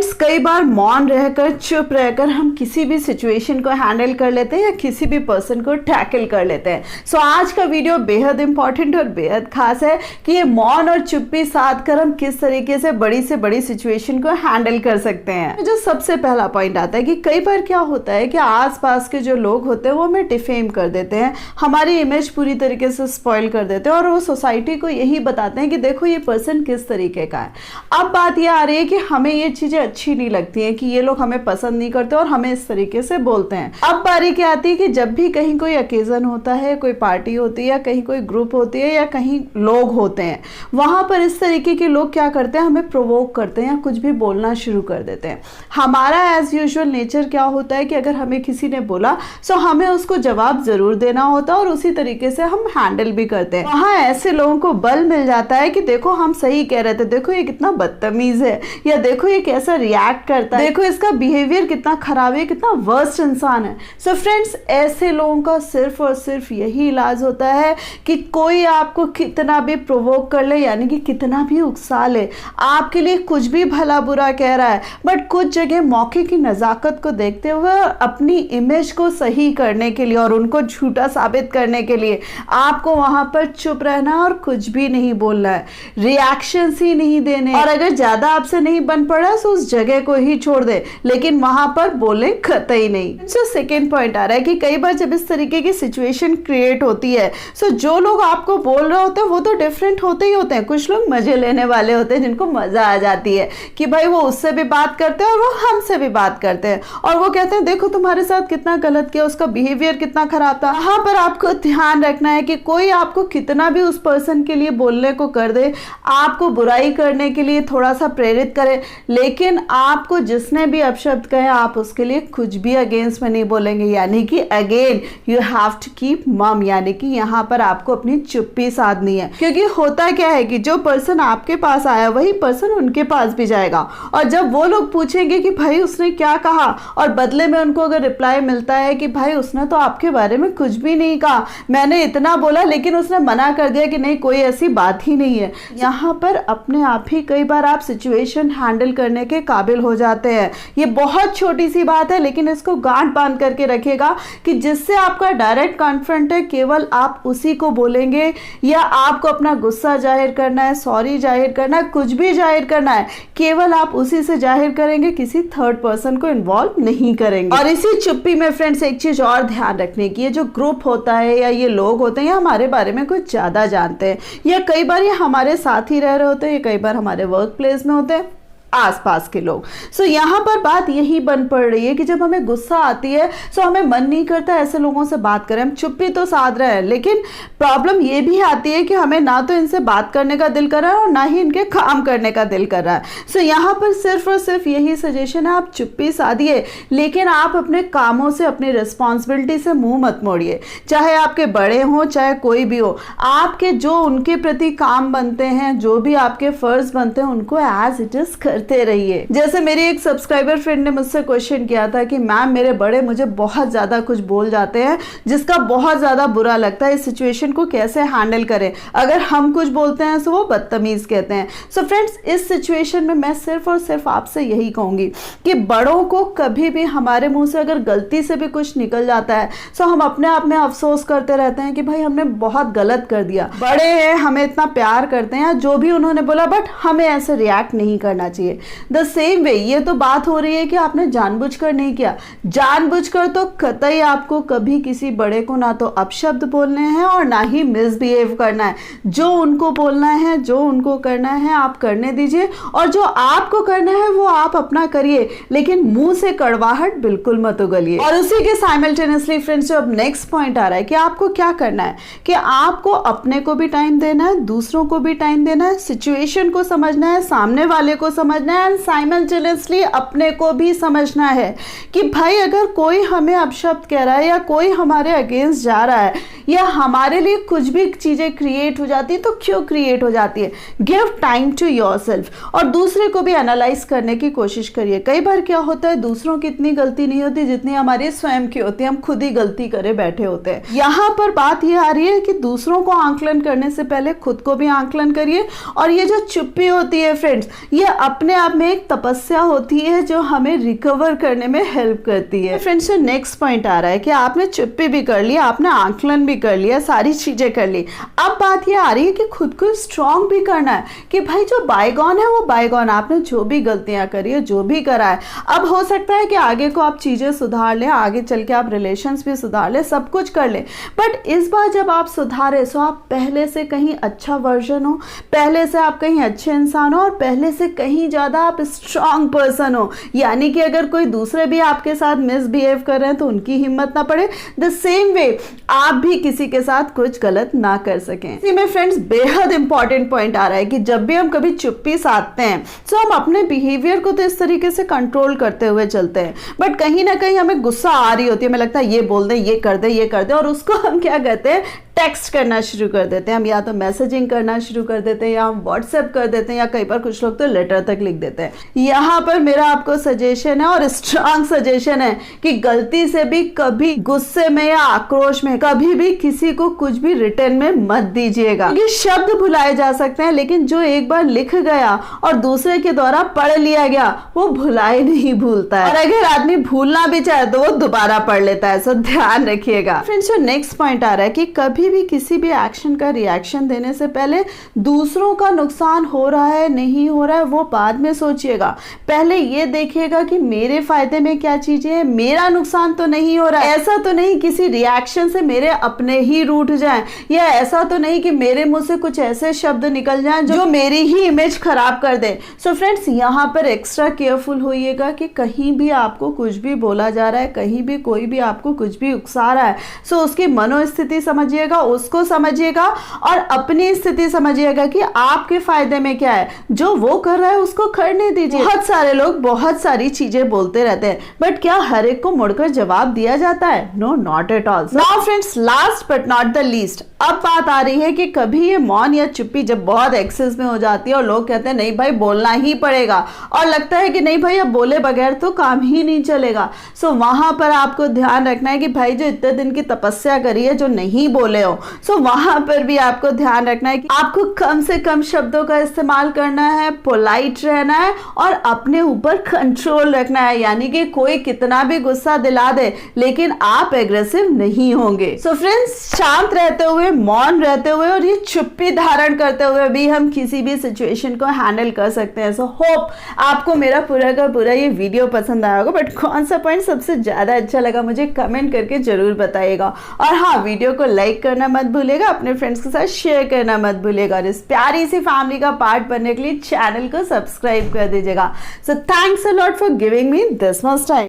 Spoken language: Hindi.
फ्रेंड्स, कई बार मौन रहकर, चुप रहकर हम किसी भी सिचुएशन को हैंडल कर लेते हैं या किसी भी पर्सन को टैकल कर लेते हैं। सो आज का वीडियो बेहद इंपॉर्टेंट और बेहद खास है कि ये मौन और चुप्पी साध कर हम किस तरीके से बड़ी सिचुएशन को हैंडल कर सकते हैं। जो सबसे पहला पॉइंट आता है कि कई बार क्या होता है कि आसपास के जो लोग होते हैं वो हमें डिफेम कर देते हैं, हमारी इमेज पूरी तरीके से स्पॉइल कर देते हैं और वो सोसाइटी को यही बताते हैं कि देखो ये पर्सन किस तरीके का है। अब बात ये आ रही है कि हमें ये चीजें अच्छी नहीं लगती हैं कि ये लोग हमें पसंद नहीं करते और हमें इस तरीके से बोलते हैं। अब बारी क्या आती है कि जब भी कहीं कोई ओकेजन होता है, कोई पार्टी होती है या कहीं कोई ग्रुप होती है या कहीं लोग होते हैं, वहां पर इस तरीके के लोग क्या करते हैं, हमें प्रोवोक करते हैं या कुछ भी बोलना शुरू कर देते हैं। हमारा एज यूजुअल नेचर क्या होता है कि अगर हमें किसी ने बोला तो हमें उसको जवाब जरूर देना होता है और उसी तरीके से हम हैंडल भी करते हैं। वहां ऐसे लोगों को बल मिल जाता है कि देखो हम सही कह रहे थे, देखो ये कितना बदतमीज है, या देखो ये कैसा रिएक्ट करता है, देखो इसका बिहेवियर कितना खराब है, कितना वर्स्ट इंसान है। सो फ्रेंड्स, ऐसे लोगों का सिर्फ और सिर्फ यही इलाज होता है कि कोई आपको कितना भी प्रोवोक कर ले, यानी कि कितना भी उकसा ले, आपके लिए कुछ भी भला बुरा कह रहा है, बट कुछ जगह मौके की नजाकत को देखते हुए अपनी इमेज को सही करने के लिए और उनको झूठा साबित करने के लिए आपको वहां पर चुप रहना और कुछ भी नहीं बोलना है, रिएक्शंस ही नहीं देने, और अगर ज्यादा आपसे नहीं बन पड़ा तो उस जगह को ही छोड़ दे, लेकिन वहां पर बोले कतई नहीं। सो सेकेंड पॉइंट आ रहा है कि कई बार जब इस तरीके की सिचुएशन क्रिएट होती है, सो जो लोग आपको बोल रहे होते हैं वो तो डिफरेंट होते ही होते हैं। कुछ लोग मजे लेने वाले होते हैं जिनको मजा आ जाती है कि भाई वो उससे भी बात करते हैं और वो हमसे भी बात करते हैं और वो कहते हैं देखो तुम्हारे साथ कितना गलत किया, उसका बिहेवियर कितना खराब था। वहां पर आपको ध्यान रखना है कि कोई आपको कितना भी उस पर्सन के लिए बोलने को कर दे, आपको बुराई करने के लिए थोड़ा सा प्रेरित करे, लेकिन आपको जिसने भी अपशब्द कहे आप उसके लिए कुछ भी अगेंस्ट में नहीं बोलेंगे, यानी कि again you have to keep mum, यानी कि यहाँ पर आपको अपनी चुप्पी साधनी है। क्योंकि होता क्या है कि जो पर्सन आपके पास आया वही पर्सन उनके पास भी जाएगा, और जब वो लोग पूछेंगे कि भाई उसने क्या कहा और बदले में उनको अगर रिप्लाई मिलता है कि भाई उसने तो आपके बारे में कुछ भी नहीं कहा, मैंने इतना बोला लेकिन उसने मना कर दिया कि नहीं कोई ऐसी बात ही नहीं है, यहाँ पर अपने आप ही कई बार आप सिचुएशन हैंडल करने के काबिल हो जाते हैं। ये बहुत छोटी सी बात है लेकिन इसको गांठ बांध करके रखिएगा कि जिससे आपका डायरेक्ट कॉन्फ्रंट है केवल आप उसी को बोलेंगे, या आपको अपना गुस्सा जाहिर करना है, सॉरी जाहिर करना है, कुछ भी जाहिर करना है, केवल आप उसी से जाहिर करेंगे, किसी थर्ड पर्सन को इन्वॉल्व नहीं करेंगे। और इसी चुप्पी में फ्रेंड्स एक चीज और ध्यान रखने की है, जो ग्रुप होता है या ये लोग होते हैं या हमारे बारे में कुछ ज्यादा जानते हैं, या कई बार ये हमारे साथ ही रह रहे होते हैं, या कई बार हमारे वर्क प्लेस में होते हैं आसपास के लोग। सो यहाँ पर बात यही बन पड़ रही है कि जब हमें गुस्सा आती है सो हमें मन नहीं करता ऐसे लोगों से बात करें, हम चुप्पी तो साध रहे हैं, लेकिन प्रॉब्लम ये भी आती है कि हमें ना तो इनसे बात करने का दिल कर रहा है और ना ही इनके काम करने का दिल कर रहा है। सो यहाँ पर सिर्फ और सिर्फ यही सजेशन है, आप चुप्पी साधिए, लेकिन आप अपने कामों से, अपनी रिस्पॉन्सिबिलिटी से मुंह मत मोड़िए, चाहे आपके बड़े हों चाहे कोई भी हो। आपके जो उनके प्रति काम बनते हैं, जो भी आपके फर्ज बनते हैं, उनको एज इट इज करते रहिए। जैसे मेरी एक सब्सक्राइबर फ्रेंड ने मुझसे क्वेश्चन किया था कि मैम मेरे बड़े मुझे बहुत ज्यादा कुछ बोल जाते हैं जिसका बहुत ज्यादा बुरा लगता है, इस सिचुएशन को कैसे हैंडल करें, अगर हम कुछ बोलते हैं तो वो बदतमीज कहते हैं। सो फ्रेंड्स, इस सिचुएशन में मैं सिर्फ और सिर्फ आपसे यही कहूंगी कि बड़ों को कभी भी हमारे मुंह से अगर गलती से भी कुछ निकल जाता है तो हम अपने आप में अफसोस करते रहते हैं कि भाई हमने बहुत गलत कर दिया, बड़े हैं हमें इतना प्यार करते हैं, जो भी उन्होंने बोला, बट हमें ऐसे रिएक्ट नहीं करना चाहिए। द सेम वे ये तो बात हो रही है कि आपने जानबूझकर नहीं किया, जानबूझकर तो कतई आपको कभी किसी बड़े को ना तो अपशब्द बोलने हैं और ना ही मिसबिहेव करना है। जो उनको बोलना है, जो उनको करना है आप करने दीजिए, और जो आपको करना है वो आप अपना करिए, लेकिन मुंह से कड़वाहट बिल्कुल मत उगलिए। और उसी के साइमल्टेनियसली फ्रेंड्स, जो अब नेक्स्ट पॉइंट आ रहा है कि आपको क्या करना है कि आपको अपने को भी टाइम देना है, दूसरों को भी टाइम देना है, सिचुएशन को समझना है, सामने वाले को समझना है, एंड साइमल्टेनियसली अपने को भी समझना है कि भाई अगर कोई हमें अपशब्द कह रहा है या कोई हमारे अगेंस्ट जा रहा है या हमारे लिए कुछ भी चीजें क्रिएट हो जाती है तो क्यों क्रिएट हो जाती है, गिव टाइम टू योरसेल्फ और दूसरे को भी एनालाइज करने की कोशिश करिए। कई बार क्या होता है दूसरों की इतनी गलती नहीं होती जितनी हमारी स्वयं की होती है, हम खुद ही गलती करे बैठे होते हैं। यहाँ पर बात ये आ रही है कि दूसरों को आंकलन करने से पहले खुद को भी आंकलन करिए। और ये जो चुप्पी होती है फ्रेंड्स, ये अपने अपने आप में एक तपस्या होती है जो हमें रिकवर करने में हेल्प करती है। फ्रेंड्स, जो नेक्स्ट पॉइंट आ रहा है कि आपने चुप्पी भी कर लिया, आपने आकलन भी कर लिया, सारी चीजें कर ली। अब बात ये आ रही है कि खुद को स्ट्रांग भी करना है कि भाई जो बायगॉन है वो बायगॉन, आपने जो भी गलतियां करी है, जो भी करा है, अब हो सकता है कि आगे को आप चीजें सुधार लें, आगे चल के आप रिलेशंस भी सुधार लें, सब कुछ कर लें। बट इस बार जब आप सुधारे सो आप पहले से कहीं अच्छा वर्जन हो, पहले से आप कहीं अच्छे इंसान हो और पहले से कहीं ज्यादा आप स्ट्रांग पर्सन हो। यानी कि अगर कोई दूसरे भी आपके साथ मिसबिहेव कर रहे हैं तो उनकी हिम्मत ना पड़े, द सेम वे आप भी किसी के साथ कुछ गलत ना कर सकें। इसी में फ्रेंड्स बेहद इंपॉर्टेंट पॉइंट आ रहा है कि जब भी हम कभी चुप्पी साधते हैं तो हम अपने बिहेवियर को तो इस तरीके से कंट्रोल करते हुए चलते हैं, बट कहीं ना कहीं हमें गुस्सा आ रही होती है, हमें लगता है ये बोल दे, ये कर दे, ये कर दे, और उसको हम क्या कहते हैं, टेक्स्ट करना शुरू कर देते हैं। हम या तो मैसेजिंग करना शुरू कर देते हैं, या हम व्हाट्सएप कर देते हैं, या कई बार कुछ लोग तो लेटर तक लिख देते हैं। यहाँ पर मेरा आपको सजेशन है और स्ट्रांग सजेशन है कि गलती से भी कभी गुस्से में या आक्रोश में कभी भी किसी को कुछ भी रिटर्न में मत दीजिएगा, क्योंकि शब्द भुलाए जा सकते हैं लेकिन जो एक बार लिख गया और दूसरे के द्वारा पढ़ लिया गया वो भुलाए नहीं भूलता है, और अगर आदमी भूलना भी चाहे तो वो दोबारा पढ़ लेता है। सो ध्यान रखिएगा। फ्रेंड्स, जो नेक्स्ट पॉइंट आ रहा है कि कभी भी किसी भी एक्शन का रिएक्शन देने से पहले दूसरों का नुकसान हो रहा है नहीं हो रहा है वो बाद में सोचिएगा। पहले ये देखिएगा कि मेरे फायदे में क्या चीजें हैं, मेरा नुकसान तो नहीं हो रहा है, ऐसा तो नहीं किसी रिएक्शन से मेरे अपने ही रूठ जाएं, या ऐसा तो नहीं कि मेरे मुंह से कुछ ऐसे शब्द निकल जाएं जो मेरी ही इमेज खराब कर दे। सो फ्रेंड्स, यहाँ पर एक्स्ट्रा केयरफुल होइएगा कि कहीं भी आपको कुछ भी बोला जा रहा है, कहीं भी कोई भी आपको कुछ भी उकसा रहा है, सो उसकी मनोस्थिति समझिएगा, उसको समझिएगा और अपनी स्थिति समझिएगा कि आपके फायदे में क्या है। जो वो कर रहा है उसको करने दीजिए। बहुत सारे लोग बहुत सारी चीजें बोलते रहते हैं, बट क्या हर एक को मुड़कर जवाब दिया जाता है? No, not at all. Now friends, last but not the least, अब बात आ रही है कि कभी ये मौन या चुप्पी जब बहुत एक्सेस में हो जाती है और लोग कहते हैं नहीं भाई बोलना ही पड़ेगा, और लगता है कि नहीं भाई अब बोले बगैर तो काम ही नहीं चलेगा। सो वहां पर आपको ध्यान रखना है कि भाई जो इतने दिन की तपस्या करी है, जो नहीं बोले हो, सो वहां पर भी आपको ध्यान रखना है कि आपको कम से कम शब्दों का इस्तेमाल करना है, पोलाइट रहना है और अपने ऊपर कंट्रोल रखना है। यानी कि कोई कितना भी गुस्सा दिला दे लेकिन आप एग्रेसिव नहीं होंगे। सो फ्रेंड्स, शांत रहते हुए, मौन रहते हुए और ये चुप्पी धारण करते हुए भी हम किसी भी सिचुएशन को हैंडल कर सकते हैं। सो होप आपको मेरा पूरा का पूरा ये वीडियो पसंद आया होगा, बट कौन सा पॉइंट सबसे ज्यादा अच्छा लगा मुझे कमेंट करके जरूर बताइएगा। और हाँ, वीडियो को लाइक करना मत भूलिएगा, अपने फ्रेंड्स के साथ शेयर करना मत भूलिएगा, और इस प्यारी सी फैमिली का पार्ट बनने के लिए चैनल को सब्सक्राइब कर दीजिएगा। So thanks a lot for giving me this much time.